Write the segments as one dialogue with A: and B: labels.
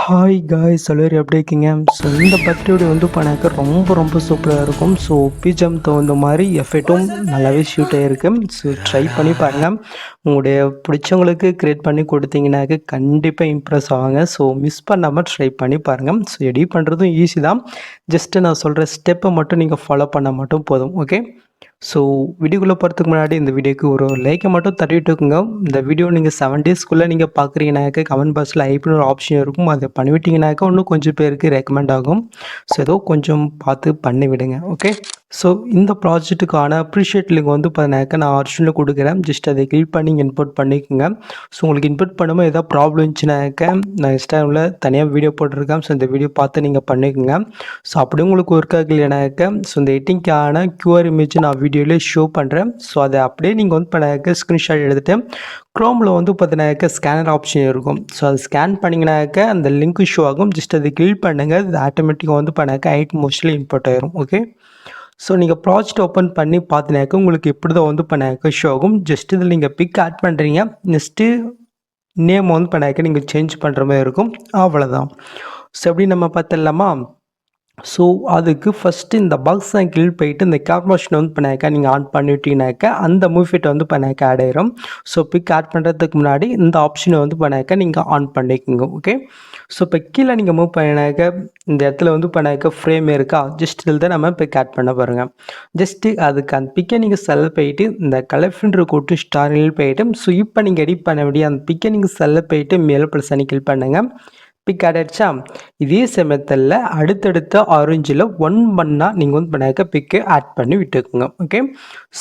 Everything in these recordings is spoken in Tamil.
A: ஹாய் காய்ஸ் எல்லோரும் எப்படி இருக்கீங்க? ஸோ இந்த பர்த்டே வந்து பண்ணாக்க ரொம்ப சூப்பராக இருக்கும். ஸோ பிஜம் தகுந்த மாதிரி எஃபெக்ட்டும் நல்லாவே ஷூட் ஆகிருக்கு. ஸோ ட்ரை பண்ணி பாருங்கள். உங்களுடைய பிடிச்சவங்களுக்கு க்ரியேட் பண்ணி கொடுத்தீங்கன்னாக்க கண்டிப்பாக இம்ப்ரெஸ் ஆவாங்க. ஸோ மிஸ் பண்ணாமல் ட்ரை பண்ணி பாருங்கள். ஸோ எடிட் பண்ணுறதும் ஈஸி தான். ஜஸ்ட்டு நான் சொல்கிற ஸ்டெப்பை மட்டும் நீங்கள் ஃபாலோ பண்ணால் மட்டும் போதும். ஓகே, ஸோ வீடியோக்குள்ளே போகிறதுக்கு முன்னாடி இந்த வீடியோக்கு ஒரு லைக்கை மட்டும் தட்டிவிட்டுக்குங்க. இந்த வீடியோ நீங்கள் 7 டேஸ்க்குள்ளே நீங்கள் பார்க்குறீங்கனாக்க கமெண்ட் பாக்ஸில் ஐப்னு ஒரு ஆப்ஷன் இருக்கும். அதை பண்ணிவிட்டீங்கனாக்கா இன்னும் கொஞ்சம் பேருக்கு ரெக்கமெண்ட் ஆகும். ஸோ ஏதோ கொஞ்சம் பார்த்து பண்ணி விடுங்க. ஓகே, ஸோ இந்த ப்ராஜெக்ட்டுக்கான அப்ரிஷியேட் லிங்க் வந்து பார்த்தீங்கன்னாக்கா நான் ஆப்ஷனில் கொடுக்குறேன். ஜஸ்ட் அதை கிளிக் பண்ணி இன்புட் பண்ணிக்கோங்க. ஸோ உங்களுக்கு இன்புட் பண்ணும்போது எதாவது ப்ராப்ளம் இருந்துச்சுனாக்கா நான் இன்ஸ்டாகிராமில் தனியாக வீடியோ போட்டிருக்கேன். ஸோ இந்த வீடியோ பார்த்து நீங்கள் பண்ணிக்கோங்க. ஸோ அப்படி உங்களுக்கு ஒர்க் ஆகலைனாக்கா ஸோ இந்த எடிட்டிங்கான கியூஆர் இமேஜ் நான் வீடியோவிலே ஷோ பண்ணுறேன். ஸோ அதை அப்படியே நீங்கள் வந்து பண்ணாக்க ஸ்க்ரீன்ஷாட் எடுத்துகிட்டு க்ரோமில் வந்து பார்த்தீங்கன்னாக்கா ஸ்கேனர் ஆப்ஷன் இருக்கும். ஸோ அது ஸ்கேன் பண்ணிங்கனாக்கா அந்த லிங்க் ஷோ ஆகும். ஜஸ்ட் அதை கிளிக் பண்ணுங்கள். அது ஆட்டோமேட்டிக்காக வந்து பண்ணாக்க ஐட் மோஸ்ட்லி இன்புட் ஆயிரும். ஓகே, ஸோ நீங்கள் ப்ராஜெக்ட் ஓப்பன் பண்ணி பார்த்தினாக்க உங்களுக்கு எப்படி தான் வந்து பண்ணாக்க ஷோ ஆகும். ஜஸ்ட் இதில் நீங்கள் பிக் ஆட் பண்ணுறீங்க. நெக்ஸ்ட்டு நேம் வந்து பண்ணாக்க நீங்கள் சேஞ்ச் பண்ணுற மாதிரி இருக்கும். அவ்வளோதான். ஸோ எப்படி நம்ம பார்த்துடலாமா? ஸோ அதுக்கு ஃபஸ்ட்டு இந்த பாக்ஸ் தான் கீழ் போயிட்டு இந்த கேப்மோஷன் வந்து பண்ணாக்கா நீங்கள் ஆன் பண்ணிவிட்டீங்கனாக்கா அந்த மூவிஃபிட் வந்து பண்ணாக்க ஆட் ஆயிரும். ஸோ பிக் ஆட் பண்ணுறதுக்கு முன்னாடி இந்த ஆப்ஷனை வந்து பண்ணாக்கா நீங்கள் ஆன் பண்ணிக்கோங்க. ஓகே, ஸோ இப்போ கீழே நீங்கள் மூவ் பண்ணினாக்க இந்த இடத்துல வந்து பண்ணாக்க ஃப்ரேம் இருக்கா, ஜஸ்ட் இதில் தான் நம்ம பிக் ஆட் பண்ண பாருங்கள். ஜஸ்ட்டு அதுக்கு அந்த பிக்கை நீங்கள் செல்ல போயிட்டு இந்த கலர்ஃபில்ட்ரு கூட்டு ஸ்டாரில் போயிட்டு ஸோ இப்போ நீங்கள் எடிட் பண்ண வேண்டிய அந்த பிக்கை நீங்கள் செல்ல போயிட்டு மேலே ப்ளஸ் பண்ணி கிளிக் பண்ணுங்கள். பிக் ஆகிடுச்சா? இதே சமயத்தில் அடுத்தடுத்த ஆரஞ்சில் ஒன் பண்ணால் நீங்கள் வந்து பண்ணாக்க பிக்கு ஆட் பண்ணி விட்டுக்குங்க. ஓகே,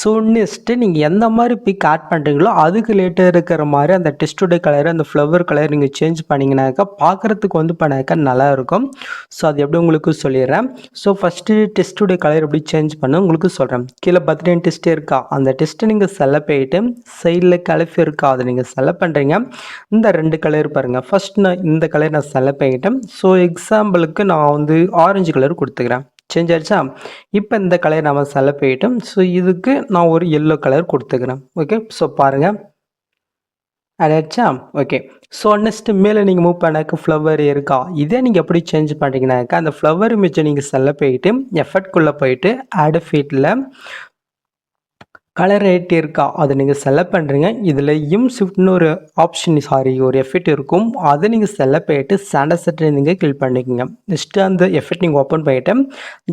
A: ஸோ நெக்ஸ்ட்டு நீங்கள் எந்த மாதிரி பிக் ஆட் பண்ணுறீங்களோ அதுக்கு லேட்டாக இருக்கிற மாதிரி அந்த டெஸ்டோட கலர் அந்த ஃப்ளவர் கலர் நீங்கள் சேஞ்ச் பண்ணிங்கனாக்கா பார்க்குறதுக்கு வந்து பண்ணாக்க நல்லா இருக்கும். ஸோ அது எப்படி உங்களுக்கு சொல்லிடுறேன். ஸோ ஃபஸ்ட்டு டெஸ்டோட கலர் எப்படி சேஞ்ச் பண்ண உங்களுக்கு சொல்கிறேன். கீழே பர்த்டே டெஸ்ட் இருக்கா, அந்த டெஸ்ட்டை நீங்கள் செலக்ட் போயிட்டு சைடில் கலஃப் இருக்கா அதை நீங்கள் செலக்ட் பண்ணுறீங்க. இந்த 2 கலர் பாருங்கள். ஃபஸ்ட் நான் இந்த கலர் நான் செலக்ட் பண்ணிட்டேன். ஸோ எக்ஸாம்பிளுக்கு நான் வந்து ஆரஞ்சு கலர் கொடுத்துக்கிறேன். சேஞ்ச் ஆகிடுச்சா? இப்போ இந்த கலர் நம்ம செலக்ட் பண்ணிட்டோம். ஸோ இதுக்கு நான் ஒரு எல்லோ கலர் கொடுத்துக்கிறேன். ஓகே, ஸோ பாருங்கள் ஆயிடுச்சா? ஓகே, ஸோ நெக்ஸ்ட்டு மேலே நீங்கள் மூவ் பண்ணாக்க ஃப்ளவர் இருக்கா, இதே நீங்கள் எப்படி சேஞ்ச் பண்ணுறீங்கனாக்கா அந்த ஃப்ளவர் இமேஜை நீங்கள் செலக்ட் போயிட்டு எஃபெக்ட்குள்ளே போயிட்டு ஆட் ஃபீட்டில் கலர் ரேட் இருக்கா அதை நீங்கள் செலக்ட் பண்ணுறீங்க. இதில் ஷிஃப்ட்னு ஒரு ஆப்ஷன் ஒரு எஃபெக்ட் இருக்கும். அதை நீங்கள் செலக்ட் பண்ணிட்டு ஸ்டாண்டர்ட் செட்டை நீங்கள் கிளிக் பண்ணிக்கோங்க. நெக்ஸ்ட்டு அந்த எஃபெக்ட் நீங்கள் ஓப்பன் பண்ணிவிட்டு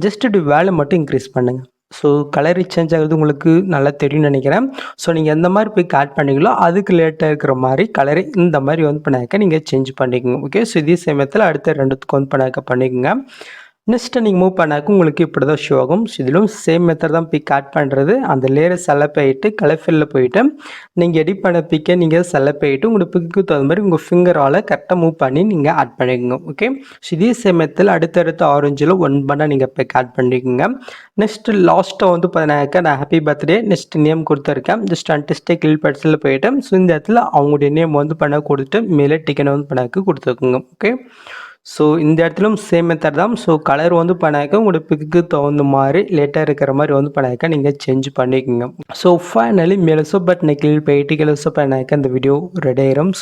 A: ஜஸ்ட் இது வேலை மட்டும் இன்க்ரீஸ் பண்ணுங்கள். ஸோ கலர் சேஞ்ச் ஆகுது உங்களுக்கு நல்லா தெரியும்னு நினைக்கிறேன். ஸோ நீங்கள் எந்த மாதிரி பிக் ஆட் பண்ணீங்களோ அதுக்கு லேட்டாக இருக்கிற மாதிரி கலரை இந்த மாதிரி வந்து பண்ணாக்க நீங்கள் சேஞ்ச் பண்ணிக்கோங்க. ஓகே, ஸோ இதே சமயத்தில் அடுத்த 2த்துக்கு வந்து பண்ணாக்க பண்ணிக்கோங்க. நெக்ஸ்ட்டு நீங்கள் மூவ் பண்ணாக்க உங்களுக்கு இப்படி தான் ஷோ ஆகும். ஸோ இதிலும் சேம் மெத்தட் தான் பிக் ஆட் பண்ணுறது. அந்த லேயரை செலக்ட் பண்ணிட்டு கலர்ஃபில்லில் போயிட்டு நீங்கள் எடிட் பண்ண பிக்கை நீங்கள் செலக்ட் பண்ணிட்டு உங்களுக்கு பிக்கு தகுந்த மாதிரி உங்கள் ஃபிங்கரால் கரெக்டாக மூவ் பண்ணி நீங்கள் ஆட் பண்ணிக்கோங்க. ஓகே, ஸோ இதே சமயத்தில் அடுத்தடுத்த ஆரஞ்சில் ஒன் பண்ணால் நீங்கள் பிக் ஆட் பண்ணிக்கோங்க. நெக்ஸ்ட்டு லாஸ்ட்டாக வந்து பார்த்தீங்கன்னாக்கா நான் ஹாப்பி பர்த்டே நெக்ஸ்ட் நேம் கொடுத்துருக்கேன். ஜஸ்ட் அன்டிஸ்டே கிளிக் பட்ஸில் போயிட்டு ஸோ இந்த இடத்துல அவங்களுடைய நேம் வந்து பண்ண கொடுத்துட்டு மேலே டிக்கெட் வந்து பண்ணாக்க கொடுத்துருக்குங்க. ஓகே, ஸோ இந்த இடத்துலையும் சேம் மெத்தட் தான். ஸோ கலர் வந்து பண்ணாக்க உங்களோட பிக்கு தகுந்த மாதிரி லேட்டாக இருக்கிற மாதிரி வந்து பண்ணாக்க நீங்கள் சேஞ்ச் பண்ணிக்கோங்க. ஸோ ஃபைனலி மேலே பட்டனை கிளிக் போயிட்டு கிளசோ பண்ணாக்க இந்த வீடியோ ரெடி ஆயிரும்.